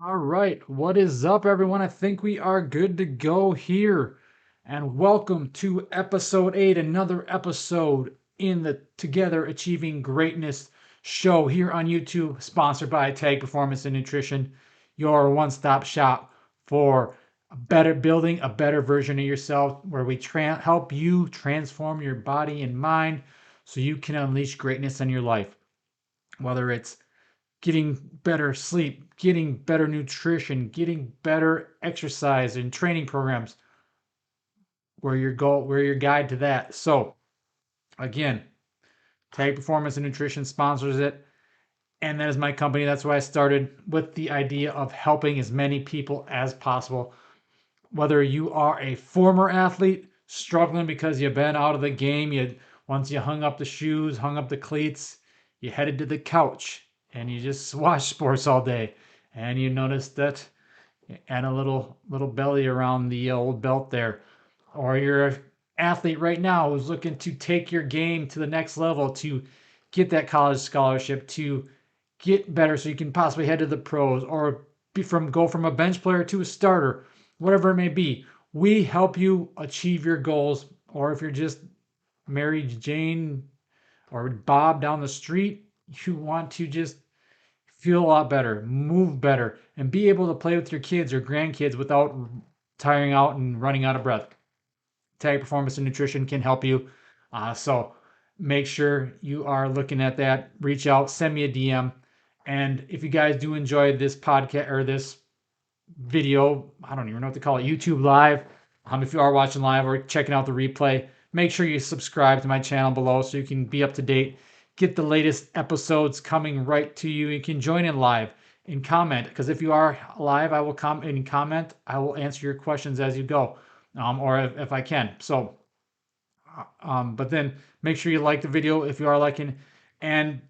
All right, what is up, everyone? I think we are good to go here. And welcome to episode 8, another episode in the Together Achieving Greatness show here on YouTube, sponsored by Tag Performance and Nutrition, your one stop shop for building a better version of yourself, where we help you transform your body and mind so you can unleash greatness in your life, whether it's getting better sleep, getting better nutrition, getting better exercise and training programs. We're your guide to that. So again, Tag Performance and Nutrition sponsors it. And that is my company. That's why I started with the idea of helping as many people as possible. Whether you are a former athlete struggling because you've been out of the game, once you hung up the shoes, hung up the cleats, you headed to the couch and you just watch sports all day, and you noticed that and a little belly around the old belt there, or you're an athlete right now who's looking to take your game to the next level, to get that college scholarship, to get better so you can possibly head to the pros, or go from a bench player to a starter, whatever it may be. We help you achieve your goals. Or if you're just Mary Jane or Bob down the street, you want to just feel a lot better, move better, and be able to play with your kids or grandkids without tiring out and running out of breath. Tag Performance and Nutrition can help you. So make sure you are looking at that. Reach out, send me a DM. And if you guys do enjoy this podcast or this video, I don't even know what to call it, YouTube Live. If you are watching live or checking out the replay, make sure you subscribe to my channel below so you can be up to date, get the latest episodes coming right to you. You can join in live and comment, because if you are live, I will come and comment. I will answer your questions as you go, or if I can. So, but then make sure you like the video if you are liking. And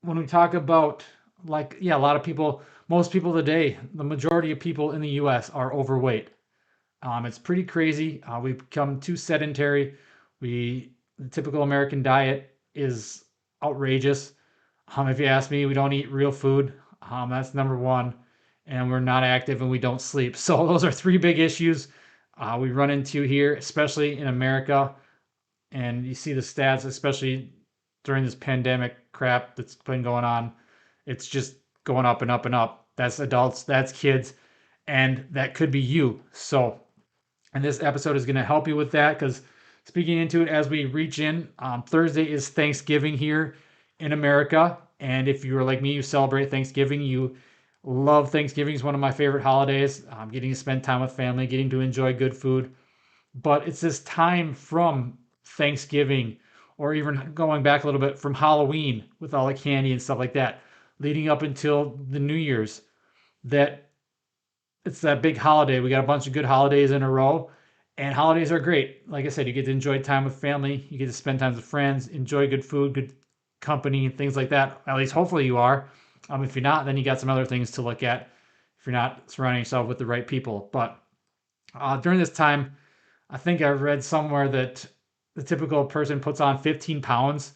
when we talk about, like, yeah, a lot of people, most people today, the majority of people in the US are overweight. It's pretty crazy. We've become too sedentary. The typical American diet is outrageous. If you ask me, we don't eat real food. That's number one. And we're not active and we don't sleep. So those are three big issues we run into here, especially in America. And you see the stats, especially during this pandemic crap that's been going on. It's just going up and up and up. That's adults, that's kids, and that could be you. So, and this episode is going to help you with that, because speaking into it as we reach in, Thursday is Thanksgiving here in America. And if you're like me, you celebrate Thanksgiving, you love Thanksgiving. Is one of my favorite holidays. Getting to spend time with family, getting to enjoy good food. But it's this time from Thanksgiving, or even going back a little bit from Halloween with all the candy and stuff like that, leading up until the New Year's, that it's that big holiday. We got a bunch of good holidays in a row, and holidays are great. Like I said, you get to enjoy time with family, you get to spend time with friends, enjoy good food, good company, things like that. At least hopefully you are. If you're not, then you got some other things to look at if you're not surrounding yourself with the right people. But during this time, I think I read somewhere that the typical person puts on 15 pounds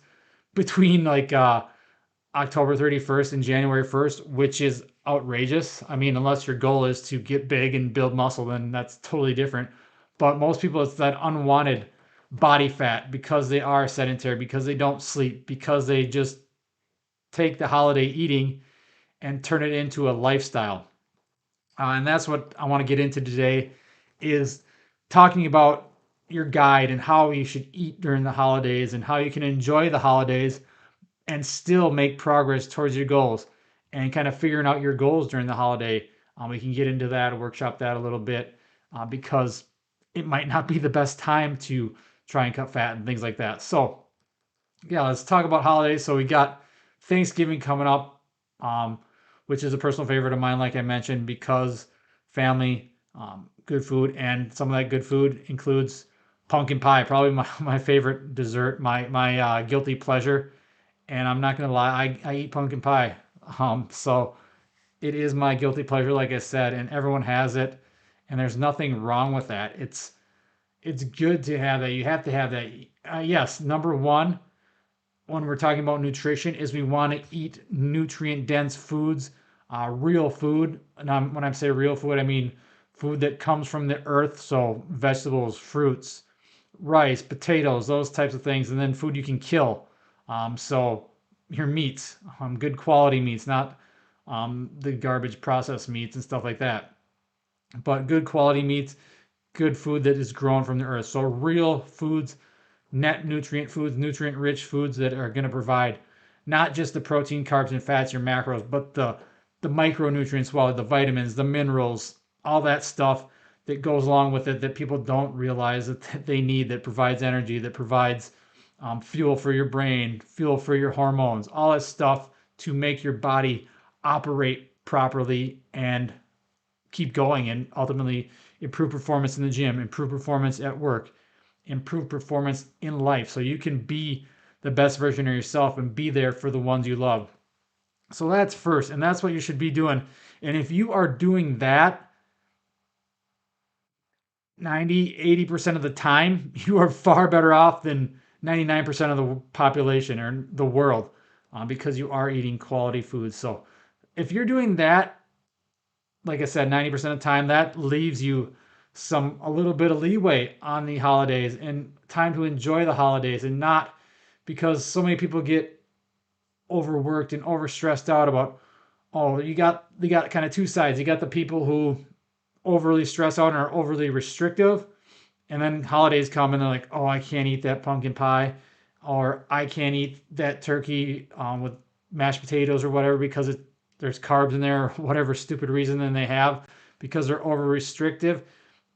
between like October 31st and January 1st, which is outrageous. I mean, unless your goal is to get big and build muscle, then that's totally different. But most people, it's that unwanted body fat because they are sedentary, because they don't sleep, because they just take the holiday eating and turn it into a lifestyle. And that's what I want to get into today, is talking about your guide and how you should eat during the holidays and how you can enjoy the holidays and still make progress towards your goals, and kind of figuring out your goals during the holiday. We can get into that, workshop that a little bit, because it might not be the best time to try and cut fat and things like that. So, yeah, let's talk about holidays. So we got Thanksgiving coming up, which is a personal favorite of mine, like I mentioned, because family, good food, and some of that good food includes pumpkin pie, probably my favorite dessert, my guilty pleasure. And I'm not gonna lie, I eat pumpkin pie. So it is my guilty pleasure, like I said, and everyone has it, and there's nothing wrong with that. It's good to have that. You have to have that. Yes, number one, when we're talking about nutrition, is we want to eat nutrient dense foods, real food. And when I say real food, I mean food that comes from the earth. So vegetables, fruits, rice, potatoes, those types of things, and then food you can kill. So your meats, good quality meats, not the garbage processed meats and stuff like that, but good quality meats, good food that is grown from the earth. So real foods, net nutrient foods, nutrient rich foods that are going to provide not just the protein, carbs, and fats, your macros, but the micronutrients, well, the vitamins, the minerals, all that stuff that goes along with it that people don't realize that they need, that provides energy, that provides fuel for your brain, fuel for your hormones, all that stuff to make your body operate properly and keep going and ultimately improve performance in the gym, improve performance at work, improve performance in life so you can be the best version of yourself and be there for the ones you love. So that's first, and that's what you should be doing. And if you are doing that 90, 80% of the time, you are far better off than 99% of the population or the world because you are eating quality foods. So if you're doing that, like I said, 90% of the time, that leaves you a little bit of leeway on the holidays and time to enjoy the holidays and not because so many people get overworked and overstressed out about, oh, you got kind of two sides. You got the people who overly stress out and are overly restrictive, and then holidays come and they're like, oh, I can't eat that pumpkin pie, or I can't eat that turkey with mashed potatoes or whatever because there's carbs in there or whatever stupid reason then they have because they're over restrictive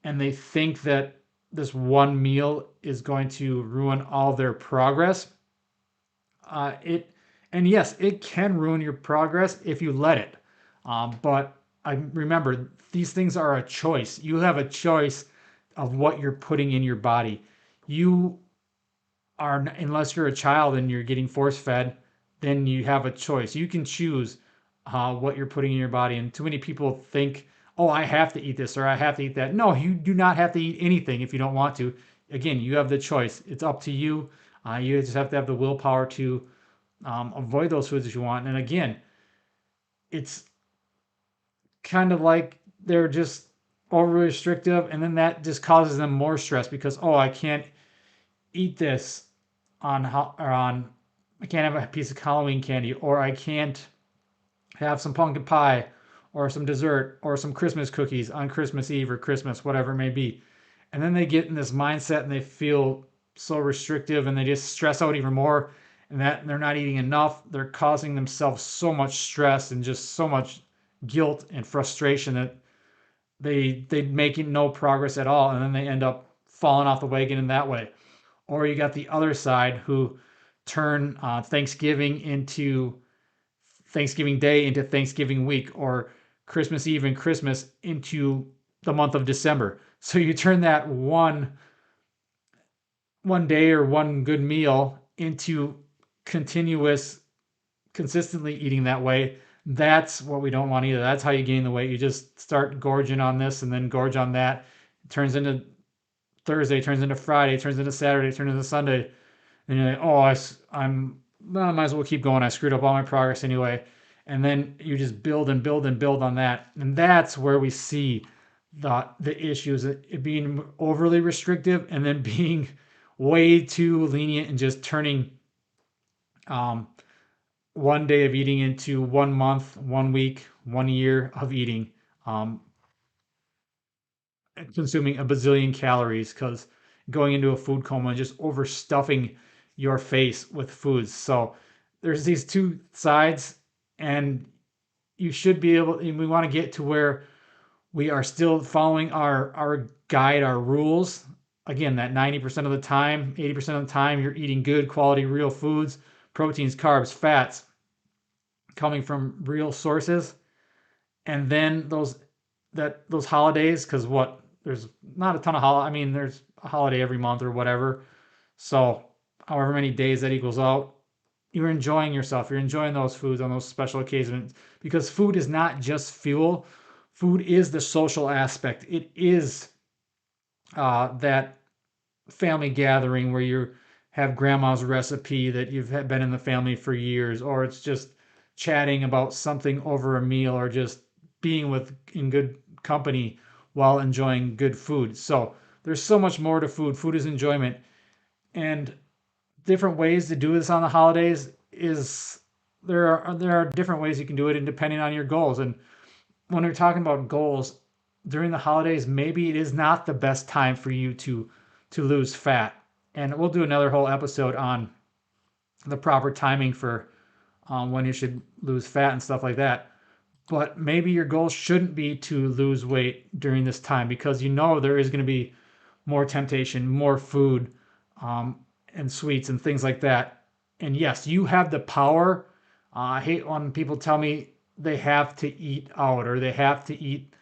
and they think that this one meal is going to ruin all their progress. It and yes, it can ruin your progress if you let it. But I remember these things are a choice. You have a choice of what you're putting in your body. You are, unless you're a child and you're getting force fed, then you have a choice. You can choose what you're putting in your body. And too many people think, oh, I have to eat this or I have to eat that. No, you do not have to eat anything if you don't want to. Again, you have the choice. It's up to you. You just have to have the willpower to avoid those foods if you want. And again, it's kind of like they're just over restrictive, and then that just causes them more stress because oh, I can't eat this or on I can't have a piece of Halloween candy, or I can't have some pumpkin pie, or some dessert, or some Christmas cookies on Christmas Eve or Christmas, whatever it may be. And then they get in this mindset and they feel so restrictive and they just stress out even more and that they're not eating enough. They're causing themselves so much stress and just so much guilt and frustration that they make no progress at all and then they end up falling off the wagon in that way. Or you got the other side who turn Thanksgiving Day into Thanksgiving week, or Christmas Eve and Christmas into the month of December. So you turn that one day or one good meal into continuous, consistently eating that way. That's what we don't want either. That's how you gain the weight. You just start gorging on this and then gorge on that. It turns into Thursday, turns into Friday, turns into Saturday, turns into Sunday. And you're like, oh, I'm well, I might as well keep going. I screwed up all my progress anyway. And then you just build and build and build on that. And that's where we see the issues, it being overly restrictive and then being way too lenient and just turning um, one day of eating into 1 month, 1 week, 1 year of eating, um, consuming a bazillion calories because going into a food coma and just overstuffing your face with foods. So there's these two sides, and you should be able. And we want to get to where we are still following our guide, our rules. Again, that 90% of the time, 80% of the time, you're eating good quality real foods, proteins, carbs, fats coming from real sources. And then those holidays, because what there's not a ton of I mean, there's a holiday every month or whatever. So however many days that equals out, you're enjoying yourself. You're enjoying those foods on those special occasions because food is not just fuel. Food is the social aspect. It is that family gathering where you have grandma's recipe that you've been in the family for years, or it's just chatting about something over a meal or just being with in good company while enjoying good food. So there's so much more to food. Food is enjoyment, and different ways to do this on the holidays is there are different ways you can do it, and depending on your goals. And when we're talking about goals during the holidays, maybe it is not the best time for you to lose fat. And we'll do another whole episode on the proper timing for when you should lose fat and stuff like that. But maybe your goal shouldn't be to lose weight during this time, because you know there is going to be more temptation, more food, um, and sweets and things like that. And yes, you have the power. I hate when people tell me they have to eat out or they have to eat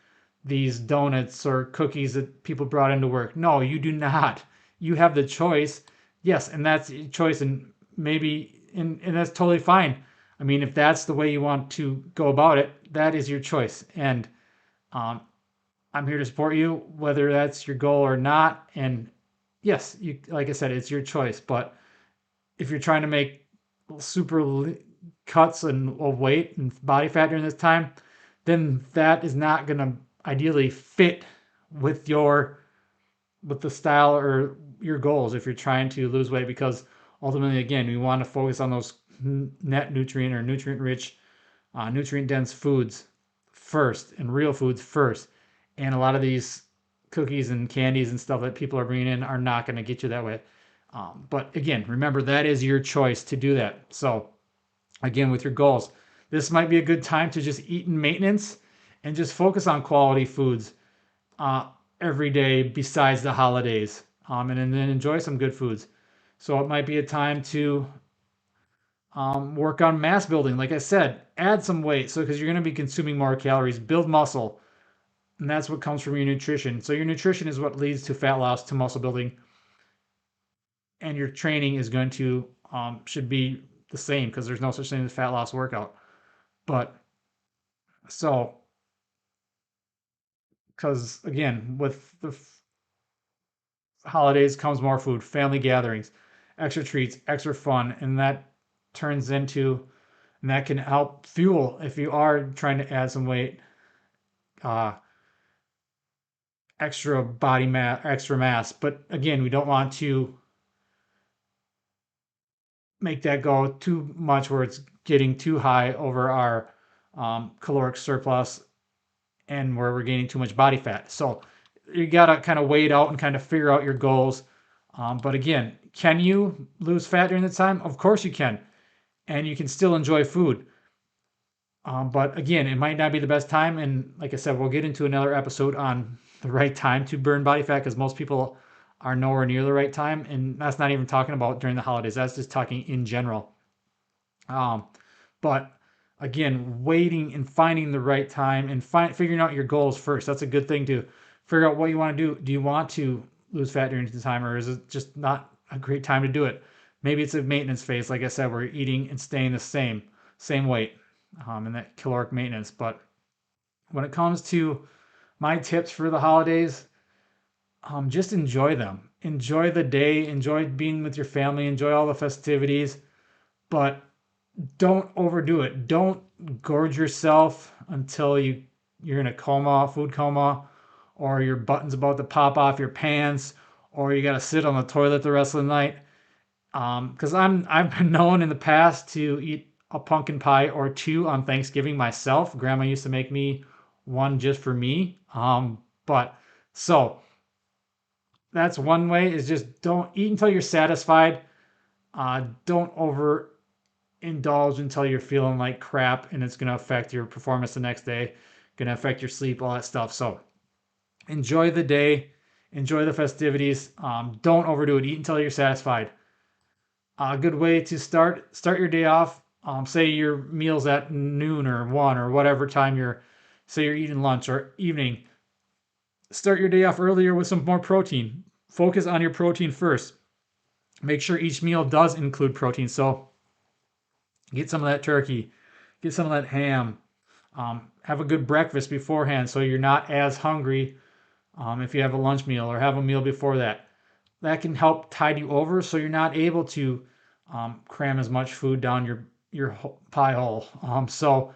these donuts or cookies that people brought into work. No, you do not. You have the choice. Yes, and that's a choice, and maybe, and that's totally fine. I mean, if that's the way you want to go about it, that is your choice. And um, I'm here to support you, whether that's your goal or not. And yes, you, like I said, it's your choice. But if you're trying to make super cuts and of weight and body fat during this time, then that is not going to ideally fit with with the style or your goals if you're trying to lose weight, because ultimately, again, we want to focus on those net nutrient or nutrient rich, nutrient dense foods first, and real foods first. And a lot of these cookies and candies and stuff that people are bringing in are not going to get you that way. But again, remember, that is your choice to do that. So again, with your goals, this might be a good time to just eat in maintenance and just focus on quality foods uh, every day besides the holidays, and then enjoy some good foods. So it might be a time to work on mass building. Like I said, add some weight, so because you're going to be consuming more calories, build muscle, and that's what comes from your nutrition. So your nutrition is what leads to fat loss, to muscle building, and your training is going to should be the same, because there's no such thing as fat loss workout. But so, because again, with the holidays comes more food, family gatherings, extra treats, extra fun, and that turns into, and that can help fuel if you are trying to add some weight, uh, extra body mass, extra mass. But again, we don't want to make that go too much where it's getting too high over our caloric surplus and where we're gaining too much body fat. So you got to kind of weigh it out and kind of figure out your goals. But again, can you lose fat during the time? Of course you can. And you can still enjoy food. But again, it might not be the best time. And like I said, we'll get into another episode on the right time to burn body fat, because most people are nowhere near the right time. And that's not even talking about during the holidays, that's just talking in general. Um, but again, waiting and finding the right time and figuring out your goals first. That's a good thing to figure out what you want to do. Do you want to lose fat during the time, or is it just not a great time to do it? Maybe it's a maintenance phase, like I said, where you're eating and staying the same weight, and that caloric maintenance. But when it comes to my tips for the holidays, just enjoy them. Enjoy the day. Enjoy being with your family. Enjoy all the festivities. But don't overdo it. Don't gorge yourself until you're in a coma, food coma, or your button's about to pop off your pants, or you got to sit on the toilet the rest of the night. Because I've been known in the past to eat a pumpkin pie or two on Thanksgiving myself. Grandma used to make me one just for me. But so that's one way, is just don't eat until you're satisfied. Don't over indulge until you're feeling like crap, and it's going to affect your performance the next day, going to affect your sleep, all that stuff. So enjoy the day, enjoy the festivities. Don't overdo it. Eat until you're satisfied. A good way to start your day off. Say your meals at noon or 1 or whatever time say you're eating lunch or evening. Start your day off earlier with some more protein. Focus on your protein first. Make sure each meal does include protein. So get some of that turkey, get some of that ham. Have a good breakfast beforehand so you're not as hungry if you have a lunch meal or have a meal before that. That can help tide you over so you're not able to cram as much food down your pie hole. So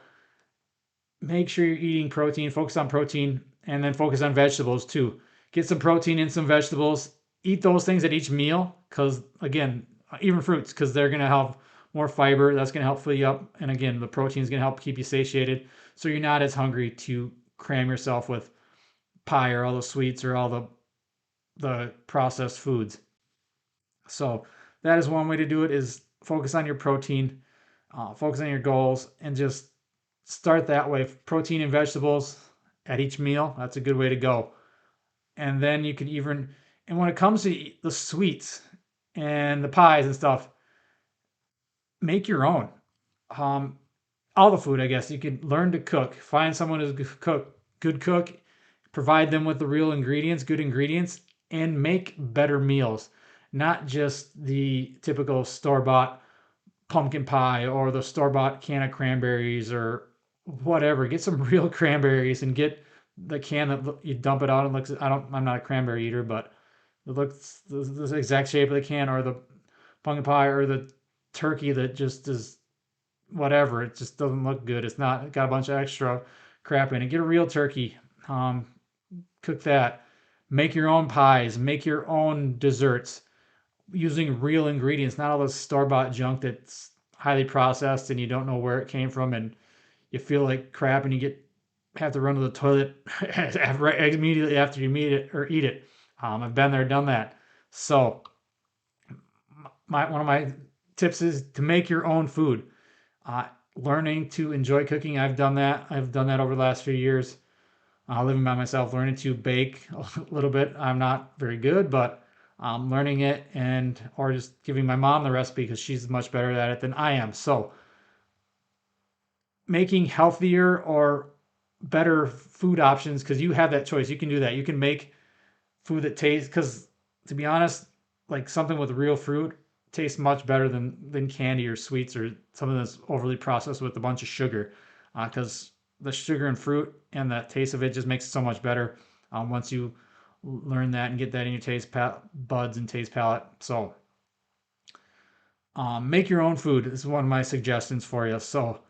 make sure you're eating protein, focus on protein, and then focus on vegetables too. Get some protein in some vegetables. Eat those things at each meal because, again, even fruits, because they're going to have more fiber. That's going to help fill you up. And again, the protein is going to help keep you satiated so you're not as hungry to cram yourself with pie or all the sweets or all the processed foods. So that is one way to do it is focus on your protein, focus on your goals, and just start that way. Protein and vegetables at each meal. That's a good way to go. And then you can even, and when it comes to the sweets and the pies and stuff, make your own. Um, all the food, I guess. You can learn to cook. Find someone who's good cook, provide them with the real ingredients, good ingredients, and make better meals. Not just the typical store bought pumpkin pie or the store bought can of cranberries or whatever. Get some real cranberries and get the can that you dump it out and looks. I'm not a cranberry eater, but it looks the exact shape of the can, or the pumpkin pie or the turkey that just is whatever. It just doesn't look good. It's not got a bunch of extra crap in it. Get a real turkey. Um, Cook that. Make your own pies. Make your own desserts using real ingredients, not all this store bought junk that's highly processed and you don't know where it came from and you feel like crap and you have to run to the toilet right immediately after you meet it or eat it. I've been there, done that. So one of my tips is to make your own food. Uh, Learning to enjoy cooking. I've done that. I've done that over the last few years. Living by myself, learning to bake a little bit. I'm not very good, but learning it and or just giving my mom the recipe because she's much better at it than I am. So making healthier or better food options because you have that choice. You can do that. You can make food that tastes because to be honest, like something with real fruit tastes much better than candy or sweets or something that's overly processed with a bunch of sugar. Because the sugar and fruit and the taste of it just makes it so much better once you learn that and get that in your buds and taste palate. So make your own food. This is one of my suggestions for you. So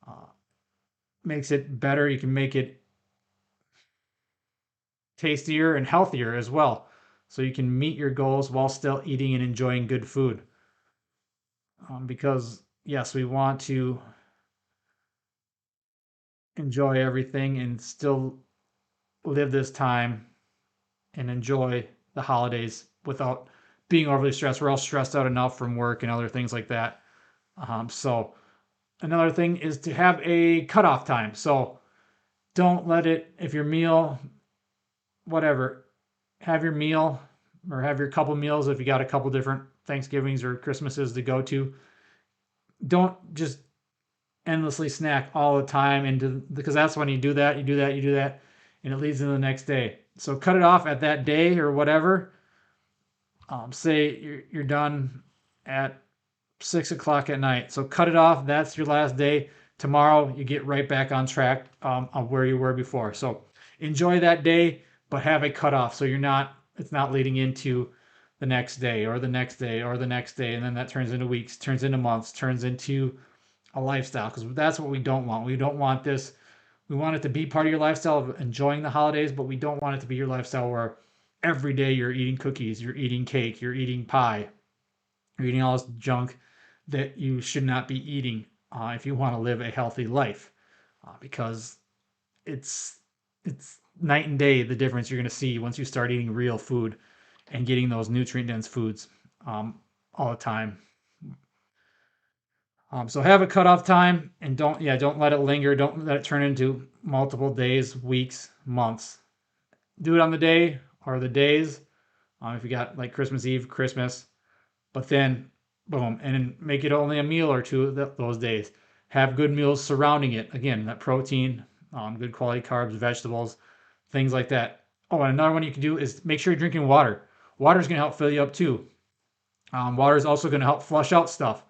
uh, makes it better. You can make it tastier and healthier as well. So you can meet your goals while still eating and enjoying good food. Because, yes, we want to enjoy everything and still live this time and enjoy the holidays without being overly stressed. We're all stressed out enough from work and other things like that. So, another thing is to have a cutoff time. So, don't let it, if your meal, whatever, have your meal or have your couple meals if you got a couple different Thanksgivings or Christmases to go to. Don't just endlessly snack all the time into because that's when you do that, and it leads into the next day. So cut it off at that day or whatever. Say you're done at 6 o'clock at night. So cut it off. That's your last day. Tomorrow you get right back on track of where you were before. So enjoy that day, but have a cutoff so it's not leading into the next day or the next day or the next day, and then that turns into weeks, turns into months, turns into a lifestyle because that's what we don't want. We don't want this. We want it to be part of your lifestyle of enjoying the holidays, but we don't want it to be your lifestyle where every day you're eating cookies, you're eating cake, you're eating pie, you're eating all this junk that you should not be eating if you want to live a healthy life. Because it's it's night and day the difference you're going to see once you start eating real food and getting those nutrient dense foods all the time. So have a cutoff time and don't let it linger. Don't let it turn into multiple days, weeks, months. Do it on the day or the days. If you got like Christmas Eve, Christmas, but then boom, and then make it only a meal or two those days. Have good meals surrounding it. Again, that protein, good quality carbs, vegetables, things like that. Oh, and another one you can do is make sure you're drinking water. Water is going to help fill you up too. Water is also going to help flush out stuff.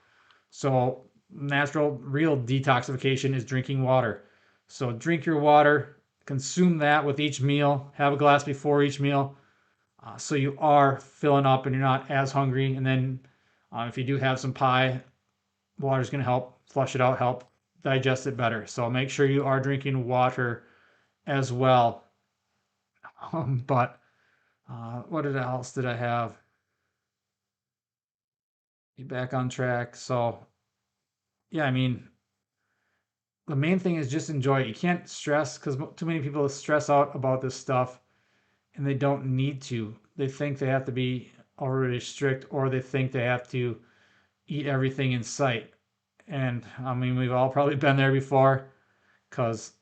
So natural, real detoxification is drinking water. So drink your water, consume that with each meal, have a glass before each meal, so you are filling up and you're not as hungry. And then if you do have some pie Water's going to help flush it out, help digest it better. So make sure you are drinking water as well. But what else did I have? Get back on track. So yeah, I mean, the main thing is just enjoy it. You can't stress because too many people stress out about this stuff and they don't need to. They think they have to be already strict or they think they have to eat everything in sight. And I mean, we've all probably been there before because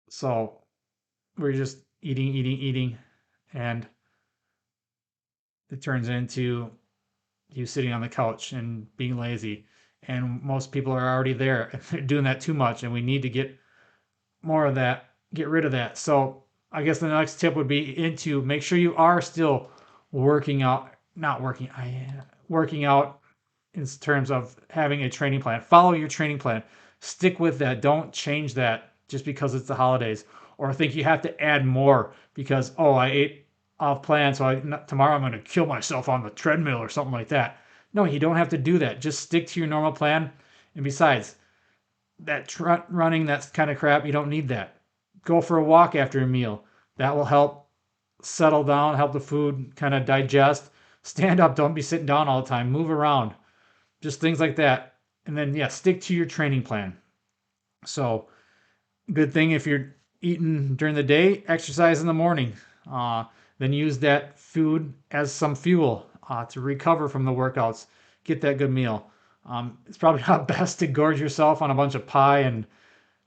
so we're just eating, eating, eating, and it turns into you sitting on the couch and being lazy. And most people are already there. They're doing that too much, and we need to get more of that, get rid of that. So I guess the next tip would be into make sure you are still working out, not working, working out in terms of having a training plan. Follow your training plan. Stick with that. Don't change that just because it's the holidays or think you have to add more because, oh, I ate off plan, so tomorrow I'm going to kill myself on the treadmill or something like that. No, you don't have to do that. Just stick to your normal plan. And besides, that running, that's kind of crap. You don't need that. Go for a walk after a meal. That will help settle down, help the food kind of digest. Stand up. Don't be sitting down all the time. Move around. Just things like that. And then, yeah, stick to your training plan. So, good thing if you're eating during the day, exercise in the morning. Uh, then use that food as some fuel to recover from the workouts. Get that good meal. It's probably not best to gorge yourself on a bunch of pie and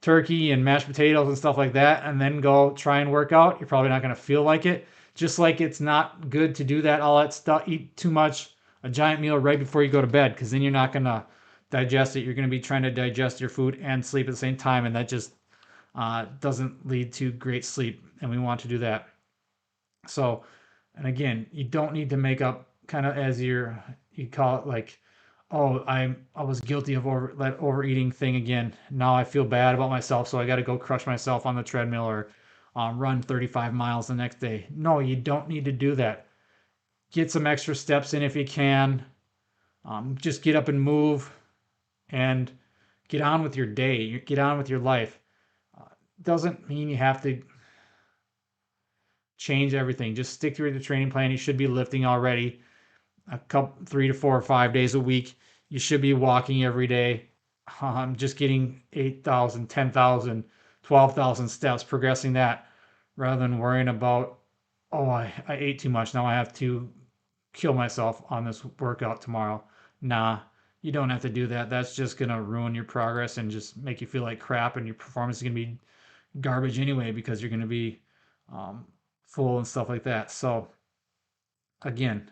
turkey and mashed potatoes and stuff like that and then go try and work out. You're probably not going to feel like it. Just like it's not good to do that, all that stuff, eat too much, a giant meal right before you go to bed, because then you're not going to digest it. You're going to be trying to digest your food and sleep at the same time, and that just doesn't lead to great sleep, and we want to do that. So, and again, you don't need to make up kind of as you call it like, oh, I was guilty of that overeating thing again. Now I feel bad about myself, so I got to go crush myself on the treadmill or run 35 miles the next day. No, you don't need to do that. Get some extra steps in if you can. Just get up and move and get on with your day. Get on with your life. Doesn't mean you have to change everything. Just stick to the training plan. You should be lifting already a couple 3 to 4 or 5 days a week. You should be walking every day. Just getting 8,000, 10,000, 12,000 steps, progressing that rather than worrying about, oh, I ate too much. Now I have to kill myself on this workout tomorrow. Nah, you don't have to do that. That's just going to ruin your progress and just make you feel like crap, and your performance is going to be garbage anyway because you're going to be um, full and stuff like that. So, again,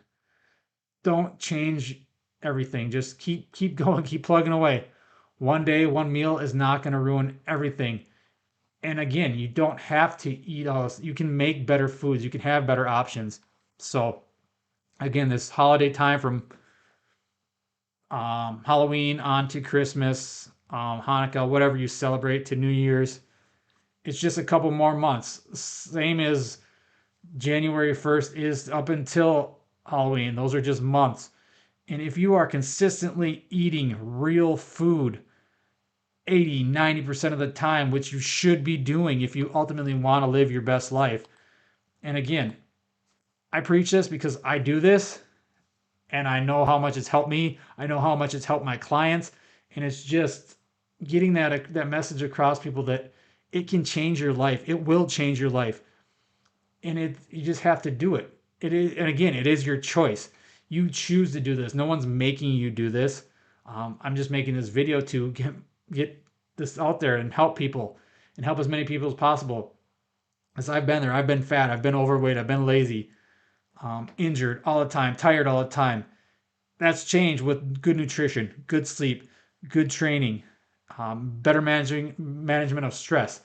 don't change everything. Just keep going, keep plugging away. One day, one meal is not going to ruin everything. And again, you don't have to eat all this. You can make better foods. You can have better options. So again, this holiday time from Halloween on to Christmas, Hanukkah, whatever you celebrate, to New Year's, it's just a couple more months. Same as January 1st is up until Halloween. Those are just months. And if you are consistently eating real food 80, 90% of the time, which you should be doing if you ultimately want to live your best life. And again, I preach this because I do this and I know how much it's helped me. I know how much it's helped my clients. And it's just getting that message across people that it can change your life. It will change your life. And you just have to do it. It is, and again, it is your choice. You choose to do this. No one's making you do this. I'm just making this video to get this out there and help people and help as many people as possible. As I've been there, I've been fat, I've been overweight, I've been lazy, injured all the time, tired all the time. That's changed with good nutrition, good sleep, good training, better management of stress.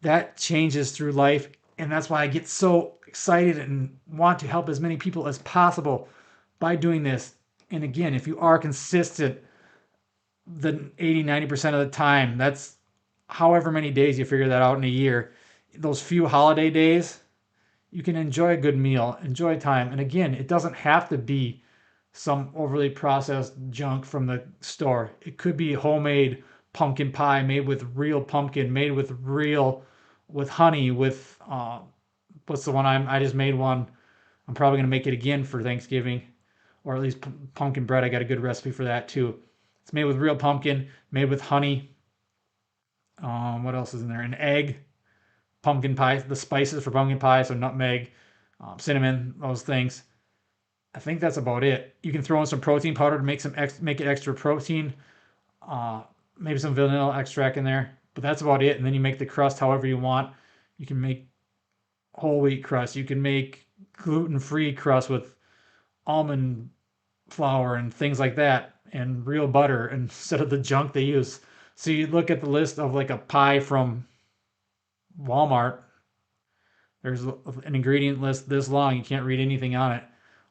That changes through life, and that's why I get so excited and want to help as many people as possible by doing this. And again, if you are consistent the 80, 90% of the time, that's however many days you figure that out in a year, those few holiday days, you can enjoy a good meal, enjoy time. And again, it doesn't have to be some overly processed junk from the store. It could be homemade pumpkin pie made with real pumpkin, made with real, with honey, with what's the one I just made one. I'm probably gonna make it again for Thanksgiving, or at least pumpkin bread. I got a good recipe for that too. It's made with real pumpkin, made with honey. What else is in there? An egg, pumpkin pie, the spices for pumpkin pie, so nutmeg, cinnamon, those things. I think that's about it. You can throw in some protein powder to make it extra protein. Uh, Maybe some vanilla extract in there, but that's about it. And then you make the crust however you want. You can make whole wheat crust. You can make gluten-free crust with almond flour and things like that, and real butter instead of the junk they use. So you look at the list of like a pie from Walmart. There's an ingredient list this long, you can't read anything on it.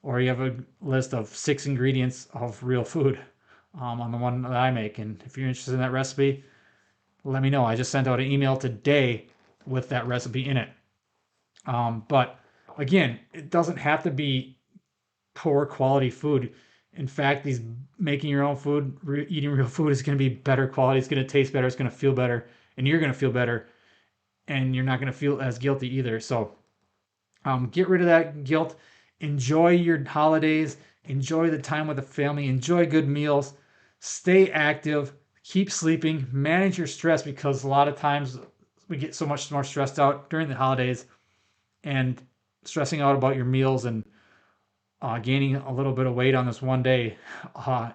Or you have a list of 6 ingredients of real food on the one that I make. And if you're interested in that recipe, let me know. I just sent out an email today with that recipe in it. But again, it doesn't have to be poor quality food. In fact, these making your own food, eating real food is going to be better quality. It's going to taste better. It's going to feel better, and you're going to feel better, and you're not going to feel as guilty either. So get rid of that guilt. Enjoy your holidays. Enjoy the time with the family. Enjoy good meals. Stay active. Keep sleeping. Manage your stress, because a lot of times we get so much more stressed out during the holidays, and stressing out about your meals and gaining a little bit of weight on this one day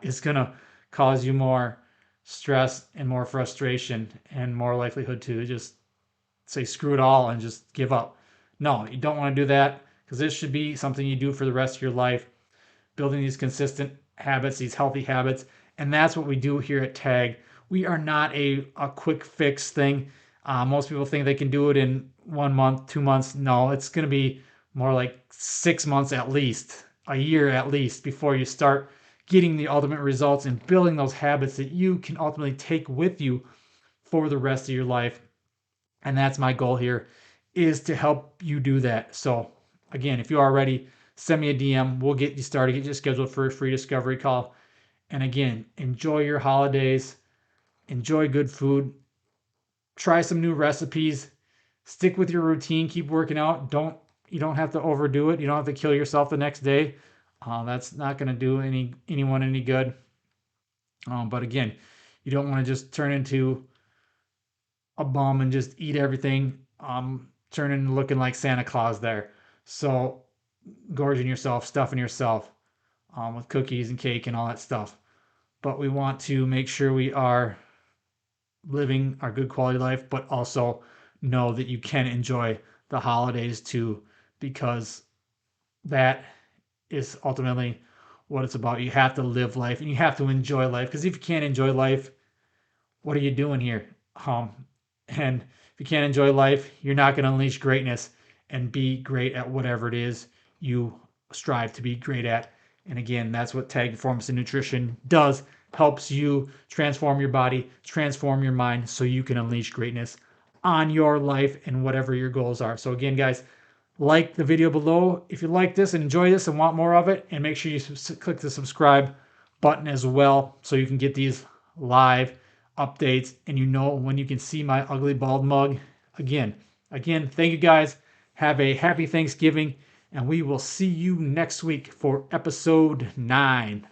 is going to cause you more stress and more frustration and more likelihood to just say screw it all and just give up. No, you don't want to do that, because this should be something you do for the rest of your life, building these consistent habits, these healthy habits. And that's what we do here at TAG. We are not a quick fix thing. Most people think they can do it in 1 month, 2 months. No, it's going to be more like 6 months at least, a year at least, before you start getting the ultimate results and building those habits that you can ultimately take with you for the rest of your life. And that's my goal here, is to help you do that. So again, if you are ready, send me a DM. We'll get you started, get you scheduled for a free discovery call. And again, enjoy your holidays, enjoy good food, try some new recipes, stick with your routine, keep working out. You don't have to overdo it. You don't have to kill yourself the next day. That's not going to do anyone any good. But again, you don't want to just turn into a bum and just eat everything, turn into looking like Santa Claus there. So gorging yourself, stuffing yourself with cookies and cake and all that stuff. But we want to make sure we are living our good quality life, but also know that you can enjoy the holidays too, because that is ultimately what it's about. You have to live life and you have to enjoy life, because if you can't enjoy life, what are you doing here? And if you can't enjoy life, you're not going to unleash greatness and be great at whatever it is you strive to be great at. And again, that's what TAG Performance and Nutrition does. Helps you transform your body, transform your mind, so you can unleash greatness on your life and whatever your goals are. So again, guys, like the video below if you like this and enjoy this and want more of it, and make sure you click the subscribe button as well, so you can get these live updates and you know when you can see my ugly bald mug again. Thank you guys. Have a happy Thanksgiving, and we will see you next week for episode 9.